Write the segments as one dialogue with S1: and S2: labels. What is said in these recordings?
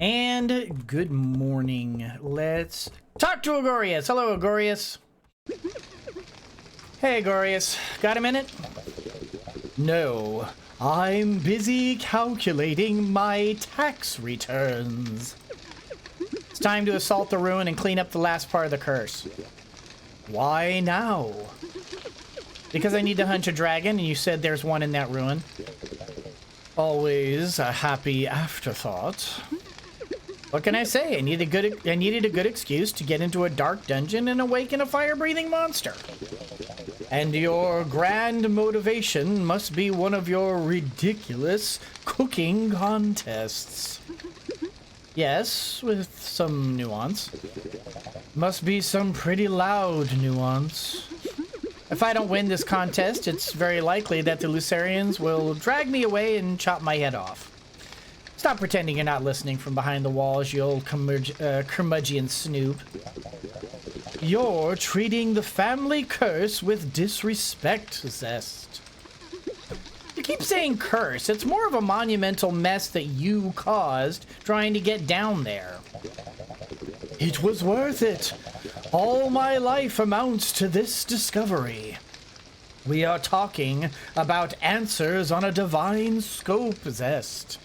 S1: And good morning. Let's talk to Agorius. Hello, Agorius. Hey, Agorius. Got a minute? No, I'm busy calculating my tax returns. It's time to assault the ruin and clean up the last part of the curse. Why now? Because I need to hunt a dragon, and you said there's one in that ruin. Always a happy afterthought. What can I say? I needed a good excuse to get into a dark dungeon and awaken a fire-breathing monster. And your grand motivation must be one of your ridiculous cooking contests. Yes, with some nuance. Must be some pretty loud nuance. If I don't win this contest, it's very likely that the Lucerians will drag me away and chop my head off. Stop pretending you're not listening from behind the walls, you old curmudgeon snoop. You're treating the family curse with disrespect, Zest. You keep saying curse. It's more of a monumental mess that you caused trying to get down there. It was worth it. All my life amounts to this discovery. We are talking about answers on a divine scope, Zest.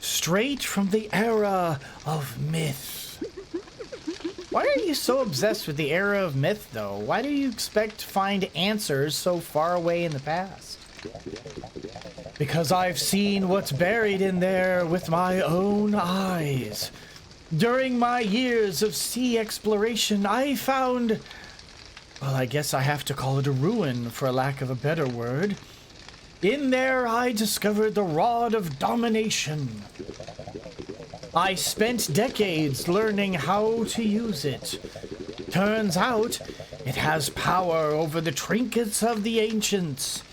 S1: Straight from the era of myth. Why are you so obsessed with the era of myth, though? Why do you expect to find answers so far away in the past? Because I've seen what's buried in there with my own eyes. During my years of sea exploration, I found... well, I guess I have to call it a ruin, for lack of a better word. In there, I discovered the Rod of Domination. I spent decades learning how to use it. Turns out, it has power over the trinkets of the ancients.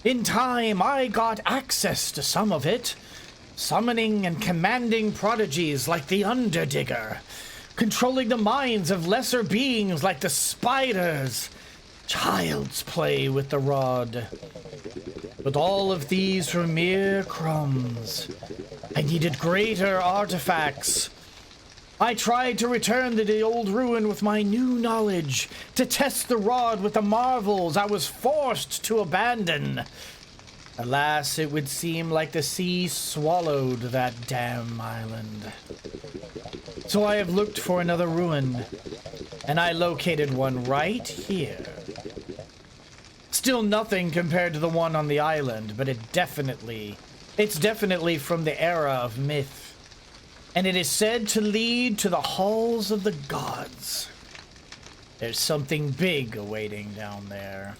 S1: In time, I got access to some of it, summoning and commanding prodigies like the Underdigger, controlling the minds of lesser beings like the spiders. Child's play with the rod. But all of these were mere crumbs. I needed greater artifacts. I tried to return to the old ruin with my new knowledge, to test the rod with the marvels I was forced to abandon. Alas, it would seem like the sea swallowed that damn island. So I have looked for another ruin, and I located one right here. Still nothing compared to the one on the island, but it's definitely from the era of myth. And it is said to lead to the halls of the gods. There's something big awaiting down there.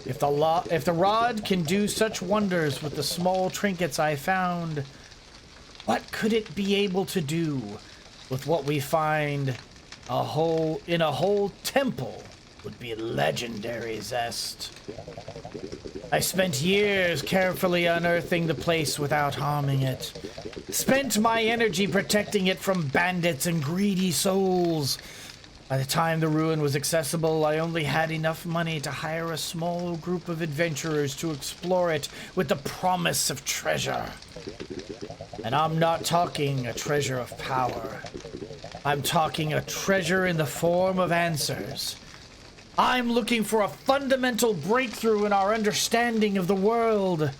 S1: If the rod can do such wonders with the small trinkets I found, what could it be able to do with what we find in a whole temple? Would be legendary, Zest. I spent years carefully unearthing the place without harming it. Spent my energy protecting it from bandits and greedy souls. By the time the ruin was accessible, I only had enough money to hire a small group of adventurers to explore it with the promise of treasure. And I'm not talking a treasure of power. I'm talking a treasure in the form of answers. I'm looking for a fundamental breakthrough in our understanding of the world.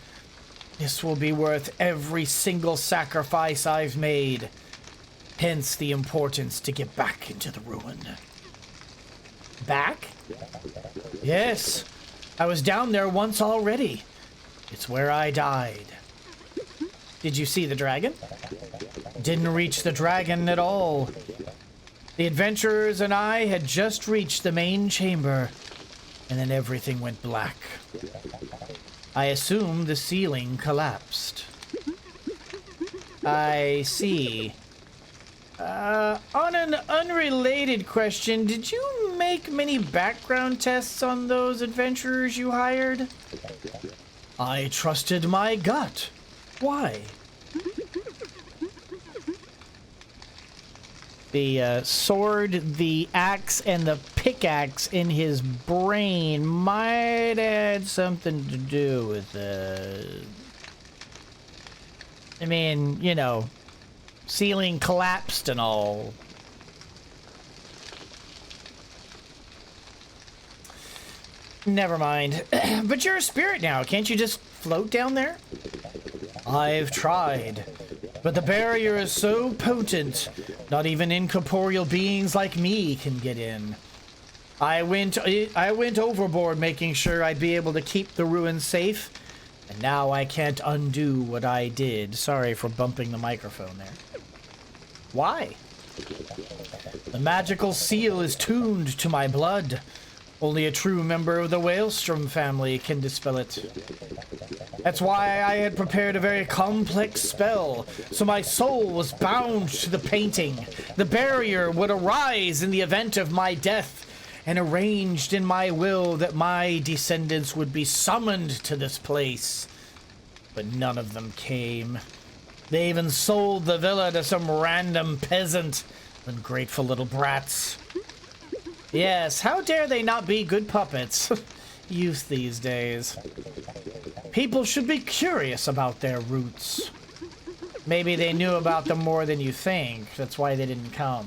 S1: This will be worth every single sacrifice I've made. Hence the importance to get back into the ruin. Back? Yes, I was down there once already. It's where I died. Did you see the dragon? Didn't reach the dragon at all. The adventurers and I had just reached the main chamber, and then everything went black. I assume the ceiling collapsed. I see. On an unrelated question, did you make many background tests on those adventurers you hired? I trusted my gut. Why? The sword, the axe, and the pickaxe in his brain might had something to do with I mean, you know, ceiling collapsed and all. Never mind. But you're a spirit now. Can't you just float down there? I've tried, but the barrier is so potent, not even incorporeal beings like me can get in. I went overboard making sure I'd be able to keep the ruins safe, and now I can't undo what I did. Sorry for bumping the microphone there. Why? The magical seal is tuned to my blood. Only a true member of the Whalestrom family can dispel it. That's why I had prepared a very complex spell, so my soul was bound to the painting. The barrier would arise in the event of my death, and arranged in my will that my descendants would be summoned to this place. But none of them came. They even sold the villa to some random peasant. Ungrateful little brats. Yes, how dare they not be good puppets? Youth these days. People should be curious about their roots. Maybe they knew about them more than you think. That's why they didn't come.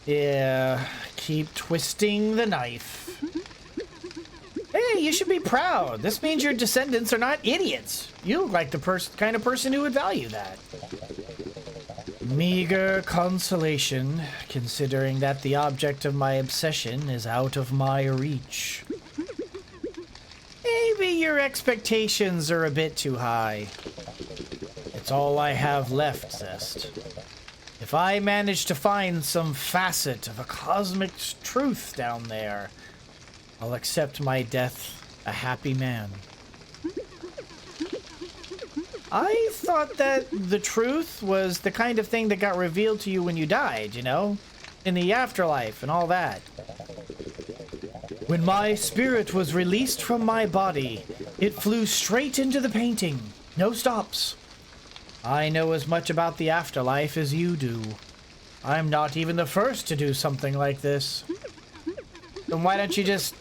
S1: Yeah, keep twisting the knife. Hey, you should be proud. This means your descendants are not idiots. You look like the kind of person who would value that. Meager consolation, considering that the object of my obsession is out of my reach. Maybe your expectations are a bit too high. It's all I have left, Zest. If I manage to find some facet of a cosmic truth down there, I'll accept my death a happy man. I thought that the truth was the kind of thing that got revealed to you when you died, you know? In the afterlife and all that. When my spirit was released from my body, it flew straight into the painting. No stops. I know as much about the afterlife as you do. I'm not even the first to do something like this. Then why don't you just,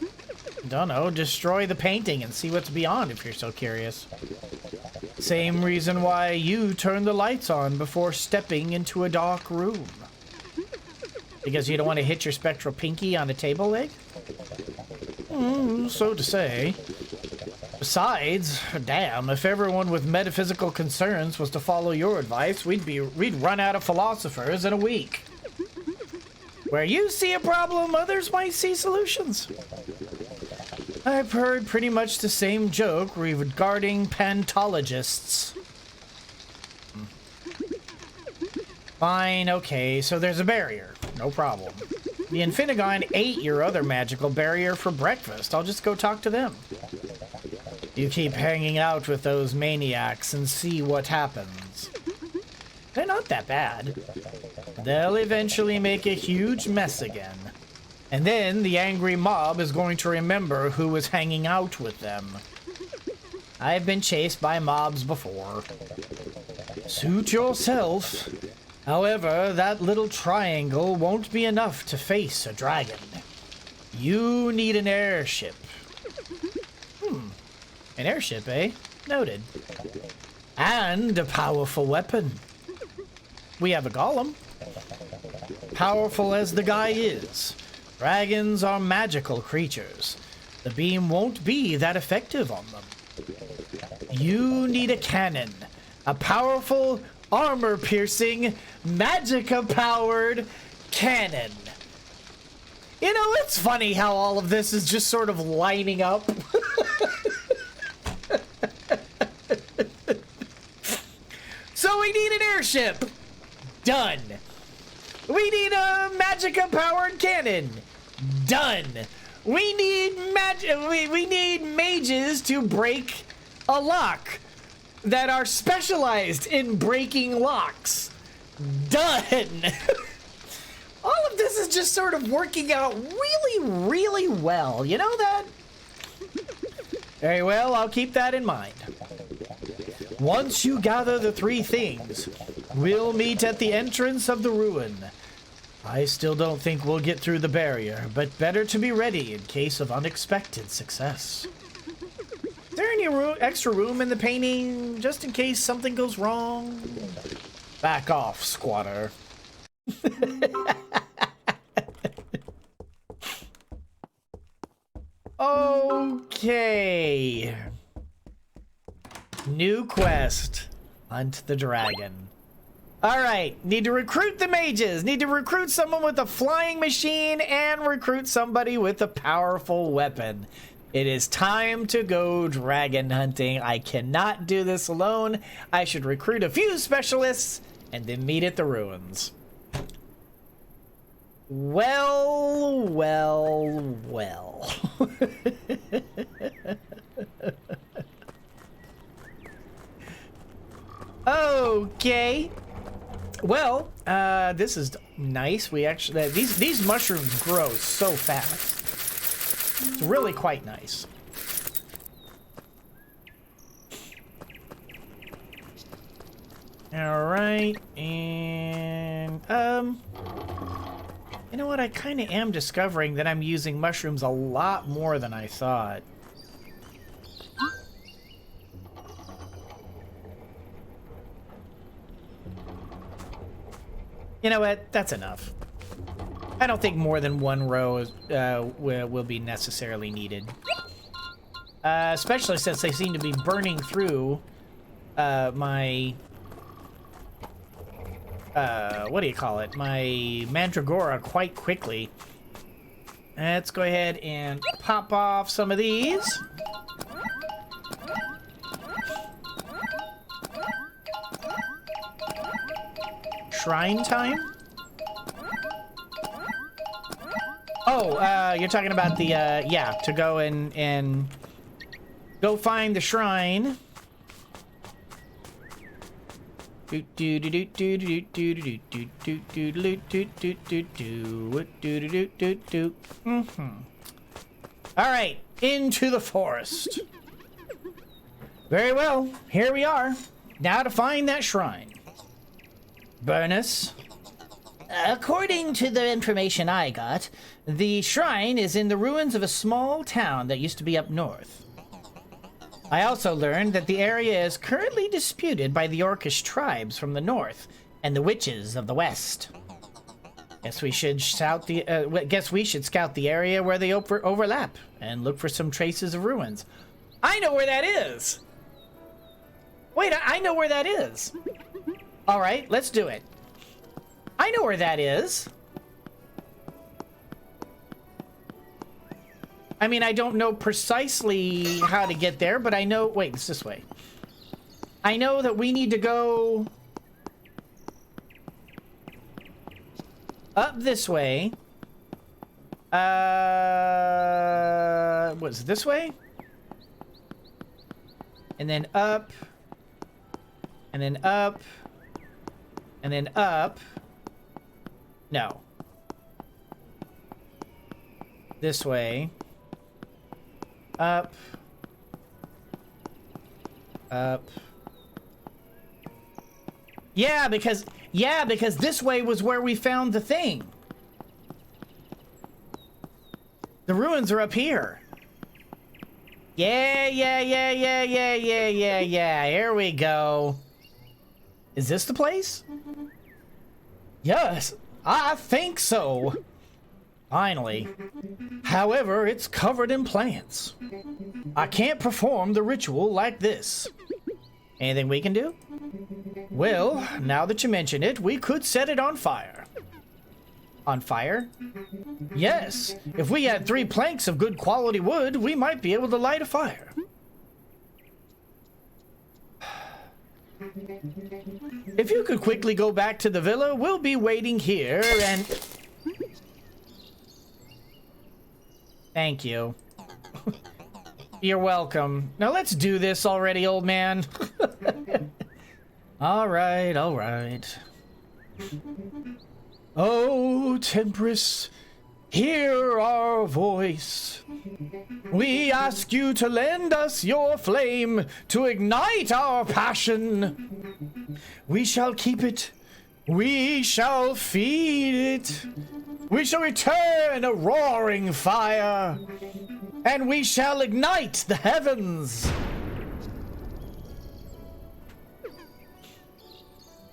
S1: don't know, destroy the painting and see what's beyond if you're so curious? Same reason why you turn the lights on before stepping into a dark room. Because you don't want to hit your spectral pinky on a table leg? So to say. Besides, damn, if everyone with metaphysical concerns was to follow your advice, we'd run out of philosophers in a week. Where you see a problem, others might see solutions. I've heard pretty much the same joke regarding pantologists. Fine, okay, so there's a barrier. No problem. The Infinigon ate your other magical barrier for breakfast. I'll just go talk to them. You keep hanging out with those maniacs and see what happens. They're not that bad. They'll eventually make a huge mess again. And then the angry mob is going to remember who was hanging out with them. I've been chased by mobs before. Suit yourself. However, that little triangle won't be enough to face a dragon. You need an airship. An airship, eh? Noted. And a powerful weapon. We have a golem. Powerful as the guy is, dragons are magical creatures. The beam won't be that effective on them. You need a cannon. A powerful, armor-piercing, magicka-powered cannon. You know, it's funny how all of this is just sort of lining up. So we need an airship. Done. We need a magicka-powered cannon. Done. We need we need mages to break a lock that are specialized in breaking locks. Done. All of this is just sort of working out really, really well. You know that? Very well, I'll keep that in mind. Once you gather the three things, we'll meet at the entrance of the ruin. I still don't think we'll get through the barrier, but better to be ready in case of unexpected success. Is there any extra room in the painting, just in case something goes wrong? Back off, squatter. Okay. New quest. Hunt the dragon. Alright, need to recruit the mages. Need to recruit someone with a flying machine and recruit somebody with a powerful weapon. It is time to go dragon hunting. I cannot do this alone. I should recruit a few specialists and then meet at the ruins. Well, well, well. Okay. Well, this is nice. We actually these mushrooms grow so fast. It's really quite nice. All right, and you know what? I kind of am discovering that I'm using mushrooms a lot more than I thought. You know what? That's enough. I don't think more than one row will be necessarily needed. Especially since they seem to be burning through my... what do you call it? My mandragora quite quickly. Let's go ahead and pop off some of these. Shrine time? Oh, you're talking about the, yeah, to go and go find the shrine. Alright, into the forest. Very well, here we are. Now to find that shrine. Burnus. According to the information I got, the shrine is in the ruins of a small town that used to be up north. I also learned that the area is currently disputed by the Orcish tribes from the north and the witches of the west. Guess we should scout the area where they overlap and look for some traces of ruins. I know where that is. Wait, I know where that is. All right, let's do it. I know where that is. I mean, I don't know precisely how to get there, but I know... Wait, it's this way. I know that we need to go... up this way. What is it, this way? And then up. And then up. And then up. No. This way. Up. Up. Yeah, because this way was where we found the thing. The ruins are up here. Yeah. Here we go. Is this the place? Yes, I think so. Finally. However, it's covered in plants. I can't perform the ritual like this. Anything we can do? Well, now that you mention it, we could set it on fire. On fire? Yes. If we had 3 planks of good quality wood, we might be able to light a fire. If you could quickly go back to the villa, we'll be waiting here and... Thank you. You're welcome. Now let's do this already, old man. All right. Oh, Tempress, hear our voice. We ask you to lend us your flame to ignite our passion. We shall keep it. We shall feed it. We shall return a roaring fire. And we shall ignite the heavens.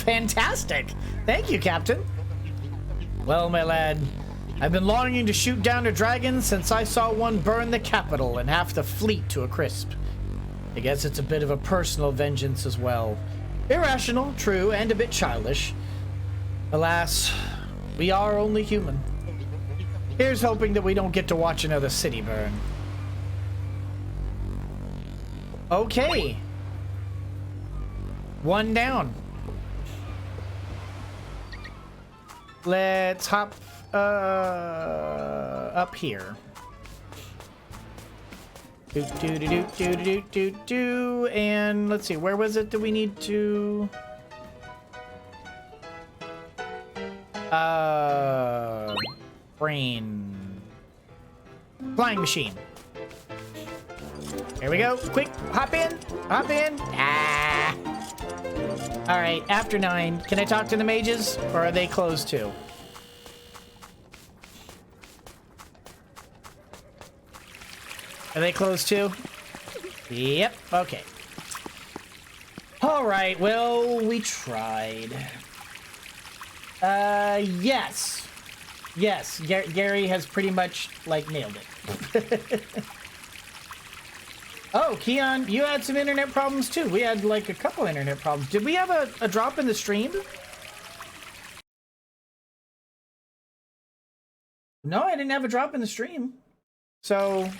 S1: Fantastic. Thank you, Captain. Well, my lad, I've been longing to shoot down a dragon since I saw one burn the capital and half the fleet to a crisp. I guess it's a bit of a personal vengeance as well. Irrational, true, and a bit childish. Alas, we are only human. Here's hoping that we don't get to watch another city burn. Okay. One down. Let's hop up here. And let's see, where was it that we need to? Brain. Flying machine. Here we go. Quick, hop in. Hop in. Ah. All right, after 9. Can I talk to the mages, or are they closed too? Are they closed too? Yep, okay. All right, well, we tried. Yes. Yes, Gary has pretty much, like, nailed it. Oh, Keon, you had some internet problems too. We had, like, a couple internet problems. Did we have a drop in the stream? No, I didn't have a drop in the stream. So...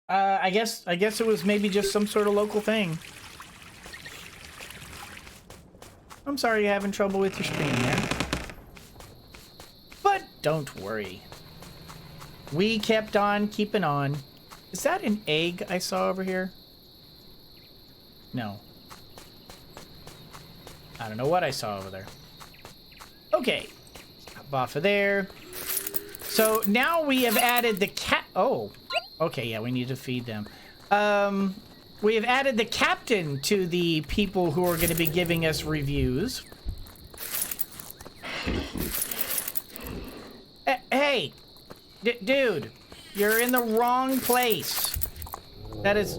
S1: I guess it was maybe just some sort of local thing. I'm sorry you're having trouble with your stream there. But don't worry. We kept on keeping on. Is that an egg I saw over here? No. I don't know what I saw over there. Okay. Hop off of there. So now we have added the cat. Oh. Okay, yeah, we need to feed them. We have added the captain to the people who are going to be giving us reviews. Hey, dude, you're in the wrong place. That's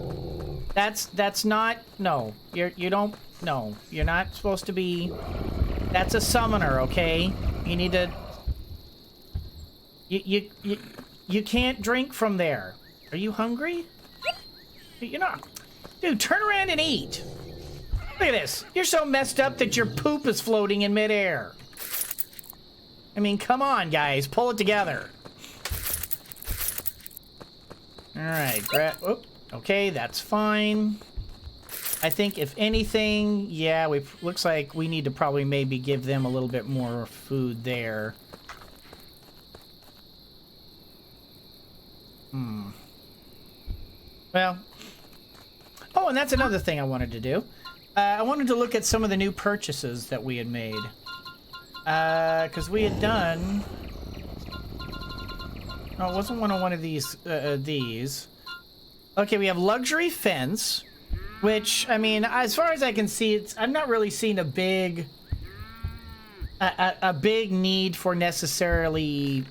S1: not, no, you don't, no, you're not supposed to be, that's a summoner, okay? You need to, you can't drink from there. Are you hungry? You're not. Dude, turn around and eat. Look at this. You're so messed up that your poop is floating in midair. I mean, come on, guys. Pull it together. All right. Okay, that's fine. I think if anything, yeah, looks like we need to probably maybe give them a little bit more food there. Well, oh, and that's another thing I wanted to do. I wanted to look at some of the new purchases that we had made. Because we had done... Oh, it wasn't one of these, these. Okay, we have luxury fence, which, I mean, as far as I can see, I've not really seen a big need for necessarily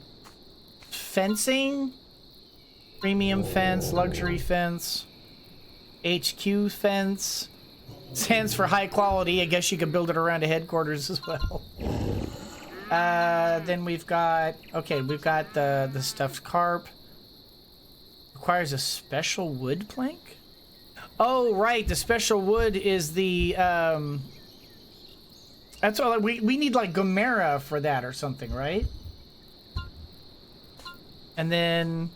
S1: fencing. Premium fence, luxury fence, HQ fence. Stands for high quality. I guess you could build it around a headquarters as well. Then we've got, okay, we've got the stuffed carp. Requires a special wood plank? Oh, right, the special wood is the, that's all, we need like Gomera for that or something, right? And then...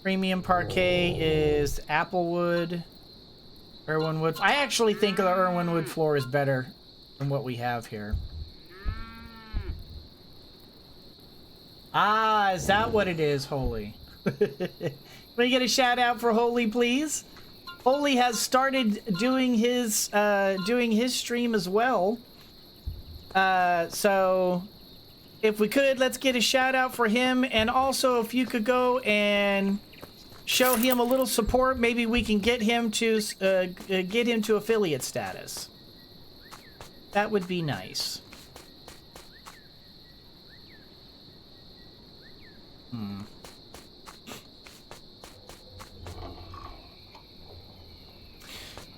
S1: Premium parquet is applewood, Irwin wood. I actually think the Irwin wood floor is better than what we have here. Ah, is that what it is, Holy? Can we get a shout out for Holy, please? Holy has started doing his stream as well. So if we could, let's get a shout out for him, and also if you could go and show him a little support, maybe we can get him to affiliate status. That would be nice.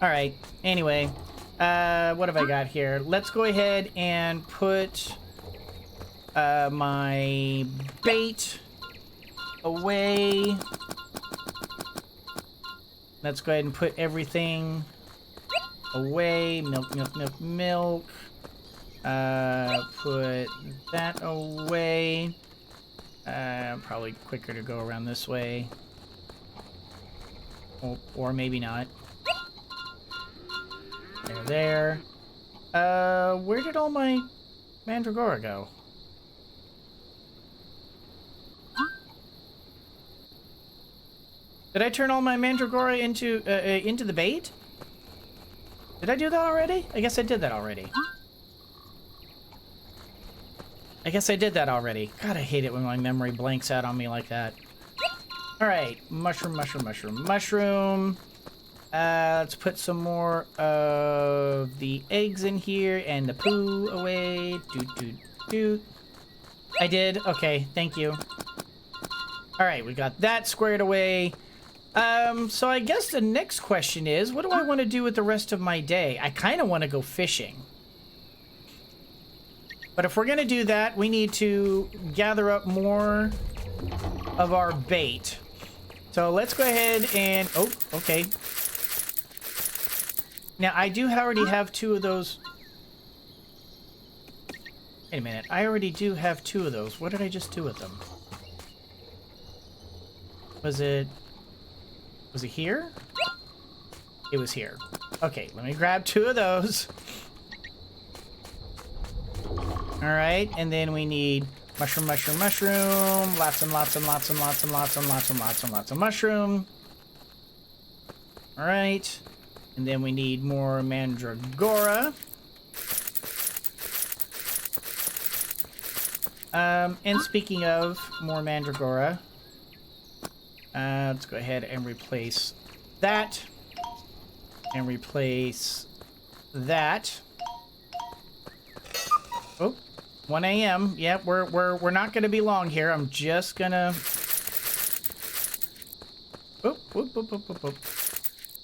S1: All right. Anyway, What have I got here? Let's go ahead and put my bait away. Let's go ahead and put everything away. Milk, milk, milk, milk. Put that away. Probably quicker to go around this way. Or maybe not. There. Where did all my mandragora go? Did I turn all my mandragora into the bait? Did I do that already? I guess I did that already. God, I hate it when my memory blanks out on me like that. Alright, mushroom, mushroom, mushroom, mushroom. Let's put some more of the eggs in here and the poo away. Doot. I did. Okay, thank you. Alright, we got that squared away. So I guess the next question is, what do I want to do with the rest of my day? I kind of want to go fishing. But if we're going to do that, we need to gather up more of our bait. So let's go ahead and... Oh, okay. Now, I do already have 2 of those. Wait a minute. I already do have 2 of those. What did I just do with them? Was it here? It was here. Okay, let me grab 2 of those. Alright, and then we need mushroom, mushroom, mushroom. Lots and lots and lots and lots and lots and lots and lots and lots of mushroom. Alright. And then we need more mandragora. And speaking of more mandragora, let's go ahead and replace that. And replace that. Oh, 1 a.m. Yep, we're not gonna be long here. I'm just gonna. Oop, oop, oop, oop, oop, oop.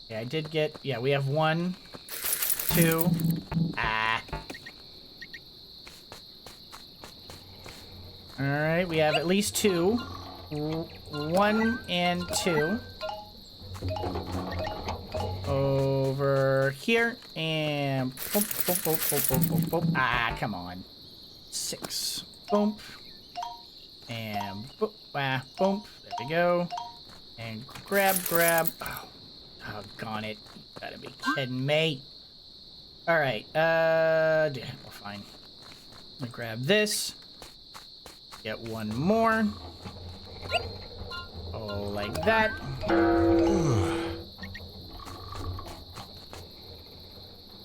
S1: Yeah, I did get. Yeah, we have 1, 2. Ah. All right, we have at least 2. 1 and 2. Over here and boom, boom, boom, boom, boom, boom, boom. Ah, come on. 6. Boom. And boom. Ah, boom. There we go. And grab. Oh, doggone it. You gotta be kidding me. Alright, yeah, we're fine. I'm gonna grab this. Get 1 more. Oh, like that.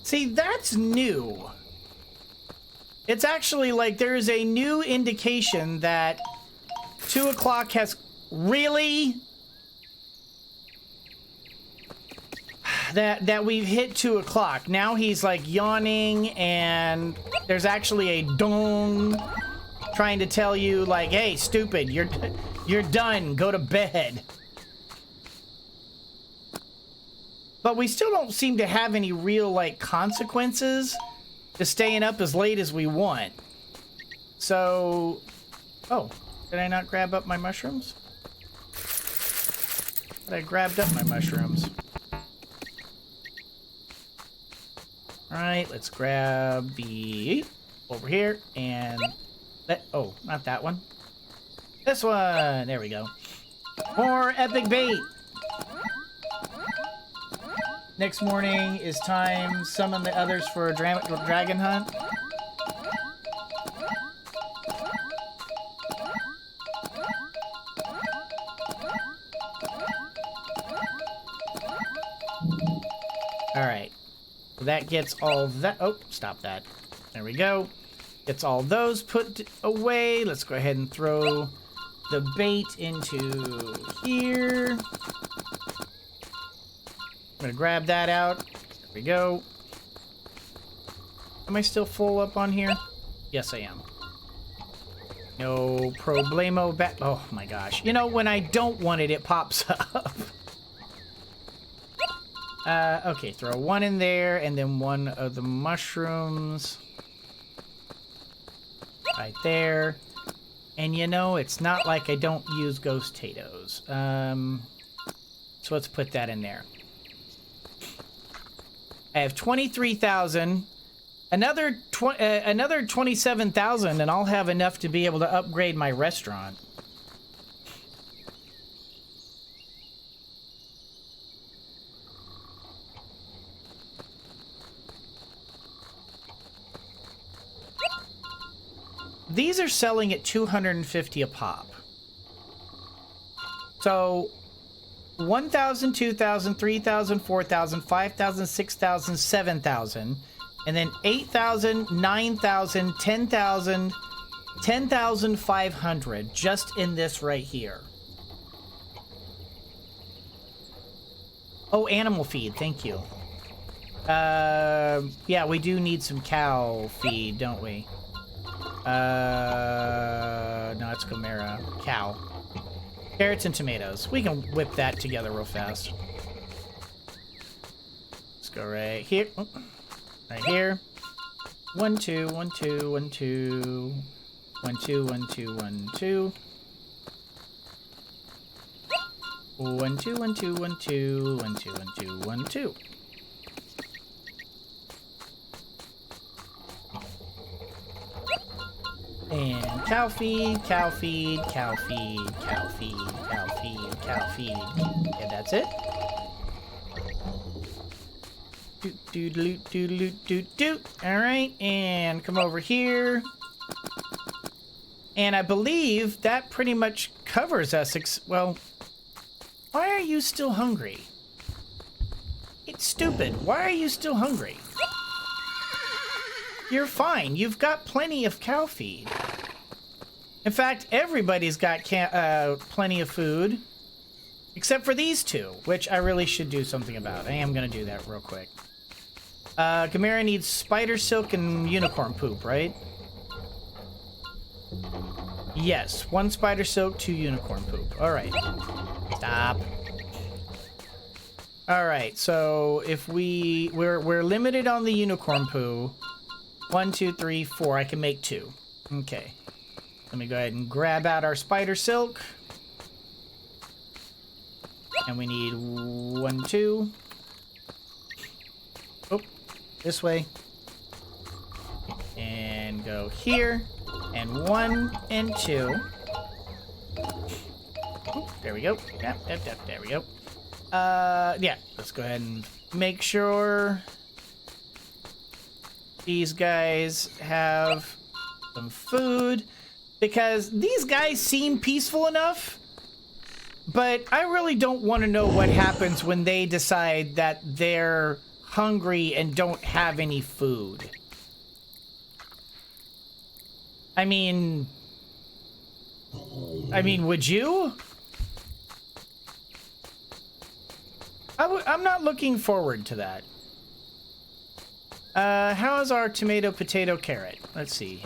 S1: See, that's new. It's actually like there's a new indication that 2 o'clock has really... That we've hit 2 o'clock. Now he's like yawning and there's actually a dong trying to tell you like, hey, stupid, you're done, go to bed. But we still don't seem to have any real like consequences to staying up as late as we want. So, oh, did I not grab up my mushrooms? But I grabbed up my mushrooms. Alright, let's grab the over here and oh, not that one. This one. There we go. More epic bait. Next morning is time. Summon the others for a dragon hunt. Alright. So that gets all that. Oh, stop that. There we go. Gets all those put away. Let's go ahead and throw the bait into here. I'm gonna grab that out. There we go. Am I still full up on here? Yes, I am. No problemo back. Oh my gosh. You know, when I don't want it, it pops up. Okay, throw one in there, and then one of the mushrooms. Right there. And you know, it's not like I don't use ghost potatoes. So let's put that in there. I have 23,000. Another 27,000, and I'll have enough to be able to upgrade my restaurant. These are selling at 250 a pop. So 1,000, 2,000, 3,000, 4,000, 5,000, 6,000, 7,000, and then 8,000, 9,000, 10,000, 10,500 just in this right here. Oh, animal feed, thank you. Yeah, we do need some cow feed, don't we? No, it's Chimera. Cow. Carrots and tomatoes. We can whip that together real fast. Let's go right here. Oh, right here. 1, 2, 1, 2, 1, 2. 1, 2, 1, 2, 1, 2. 1, 2, 1, 2, 1, 2. 1, 2, 1, 2, 1, 2. And cow feed, cow feed, cow feed, cow feed, cow feed, cow feed. Yeah, that's it. Doot, doot, doot, doot, doot, doot, doot. All right, and come over here. And I believe that pretty much covers us. Well, why are you still hungry? It's stupid. Why are you still hungry? You're fine. You've got plenty of cow feed. In fact, everybody's got plenty of food. Except for these two, which I really should do something about. I am going to do that real quick. Chimera needs spider silk and unicorn poop, right? Yes, 1 spider silk, 2 unicorn poop. All right. Stop. All right, so if we're limited on the unicorn poo. 1, 2, 3, 4. I can make 2. Okay. Let me go ahead and grab out our spider silk. And we need 1, 2. Oh, this way. And go here. And 1 and 2. Oop, there we go. Yep, there we go. Yeah, let's go ahead and make sure these guys have some food, because these guys seem peaceful enough, but I really don't want to know what happens when they decide that they're hungry and don't have any food. I mean, would you? I'm not looking forward to that. How is our tomato, potato, carrot? Let's see.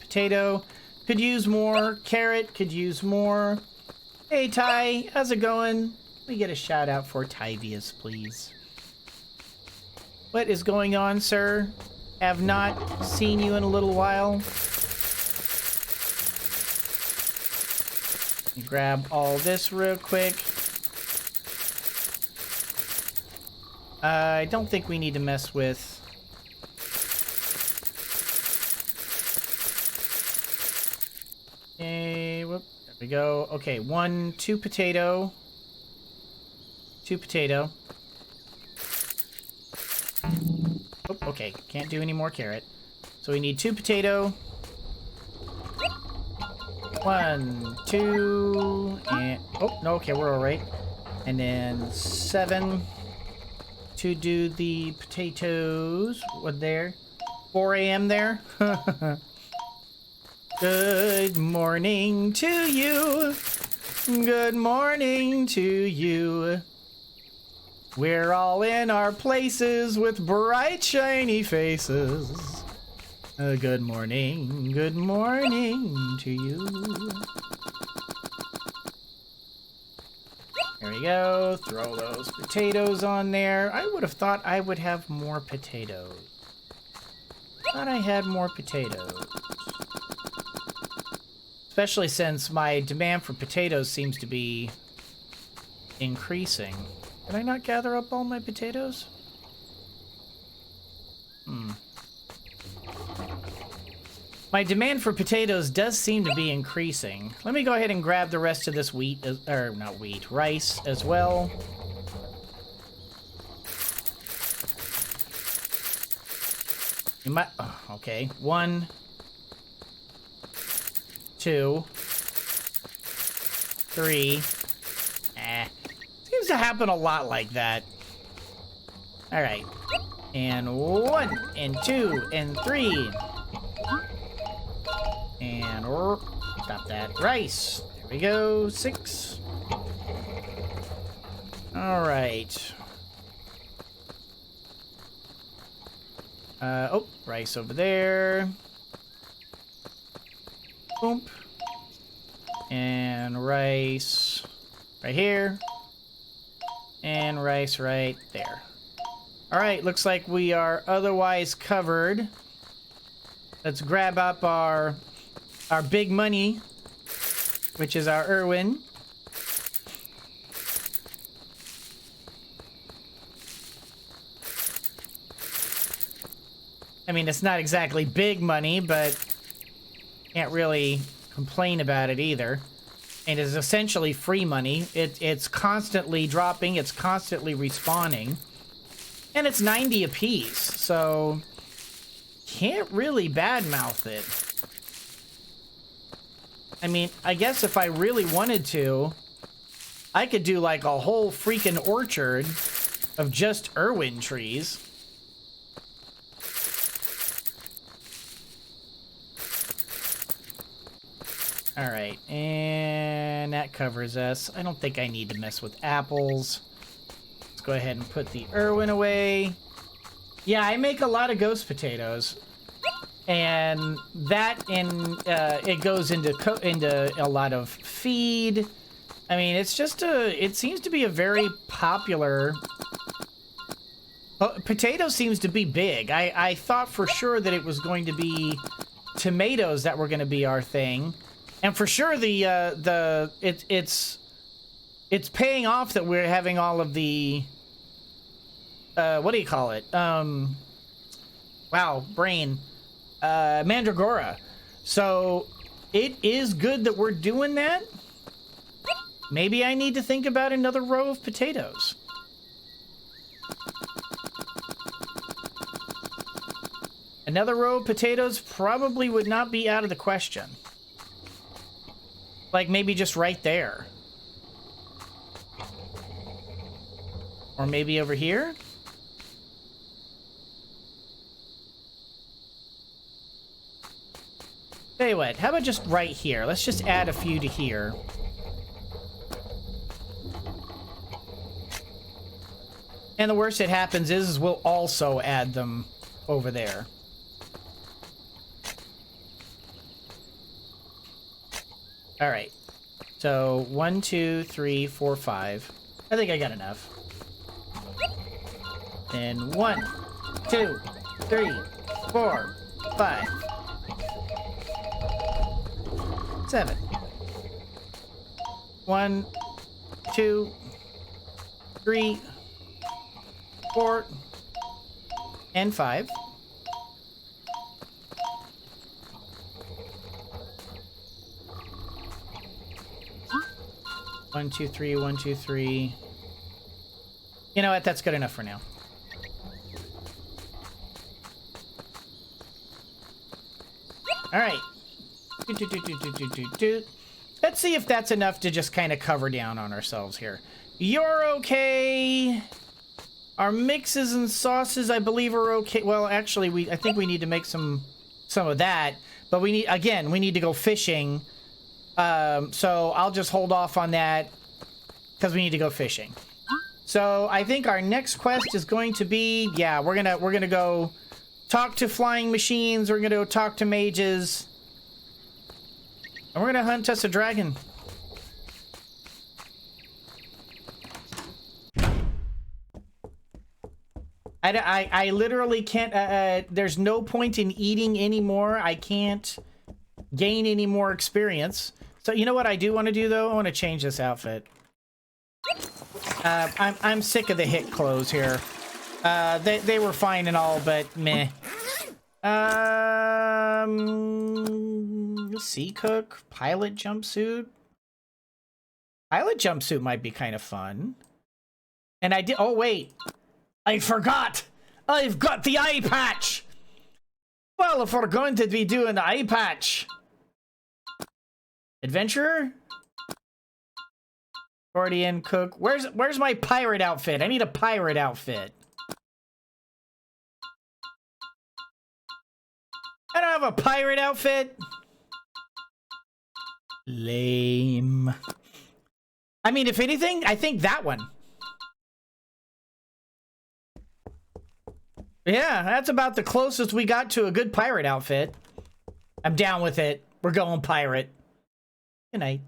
S1: Potato could use more. Carrot could use more. Hey, Ty, how's it going? Let me get a shout out for Tyvius, please. What is going on, sir? Have not seen you in a little while. Grab all this real quick. I don't think we need to mess with... Okay, whoop, there we go. Okay, 1, 2 potato. 2 potato. Oh, okay, can't do any more carrot. So we need 2 potato. 1, 2, and... Oh, no, okay, we're all right. And then 7 to do the potatoes. What there? 4 a.m. there? Good morning to you. Good morning to you. We're all in our places with bright, shiny faces. Good morning to you. There we go. Throw those potatoes on there. I would have thought I would have more potatoes. Thought I had more potatoes. Especially since my demand for potatoes seems to be increasing. Did I not gather up all my potatoes? My demand for potatoes does seem to be increasing. Let me go ahead and grab the rest of this wheat, or not wheat, rice as well. You might, oh, okay. 1, 2, 3. Seems to happen a lot like that. All right. And 1, and 2, and 3. And stop that. Rice. There we go. 6. All right. Oh, rice over there. Boom. And rice right here. And rice right there. All right, looks like we are otherwise covered. Let's grab up our big money, which is our Irwin. I mean, it's not exactly big money, but can't really complain about it either. And it's essentially free money. It's constantly dropping. It's constantly respawning. And it's 90 apiece, so can't really badmouth it. I mean, I guess if I really wanted to, I could do like a whole freaking orchard of just Irwin trees. All right, and that covers us. I don't think I need to mess with apples. Let's go ahead and put the Irwin away. Yeah, I make a lot of ghost potatoes. And that it goes into a lot of feed. I mean, it's just it seems to be a very popular. Potato seems to be big. I thought for sure that it was going to be tomatoes that were going to be our thing, and for sure it's paying off that we're having all of the what do you call it? Wow, brain. Mandragora. So it is good that we're doing that. Maybe I need to think about another row of potatoes. Another row of potatoes probably would not be out of the question. Like maybe just right there. Or maybe over here. Tell you what, how about just right here? Let's just add a few to here. And the worst that happens is we'll also add them over there. All right. So 1, 2, 3, 4, 5. I think I got enough. And 1, 2, 3, 4, 5. 7. 1, 2, 3, 4, and 5. One, two, three, 1, 2, 3. You know what? That's good enough for now. All right. Let's see if that's enough to just kind of cover down on ourselves here. You're okay. Our mixes and sauces, I believe, are okay. Well, actually, I think we need to make some of that. But we need to go fishing. So I'll just hold off on that because we need to go fishing. So I think our next quest is going to be, yeah, we're gonna go talk to flying machines. We're gonna go talk to mages. And we're gonna hunt us a dragon. I literally can't, there's no point in eating anymore. I can't gain any more experience. So you know what I do want to do though? I want to change this outfit. I'm sick of the hit clothes here. They were fine and all, but meh. Sea cook, pilot jumpsuit. Pilot jumpsuit might be kind of fun. And I did, oh wait, I forgot. I've got the eye patch. Well, if we're going to be doing the eye patch. Adventurer? Guardian, cook. Where's my pirate outfit? I need a pirate outfit. I don't have a pirate outfit. Lame. I mean, if anything, I think that one. Yeah, that's about the closest we got to a good pirate outfit. I'm down with it. We're going pirate. Good night.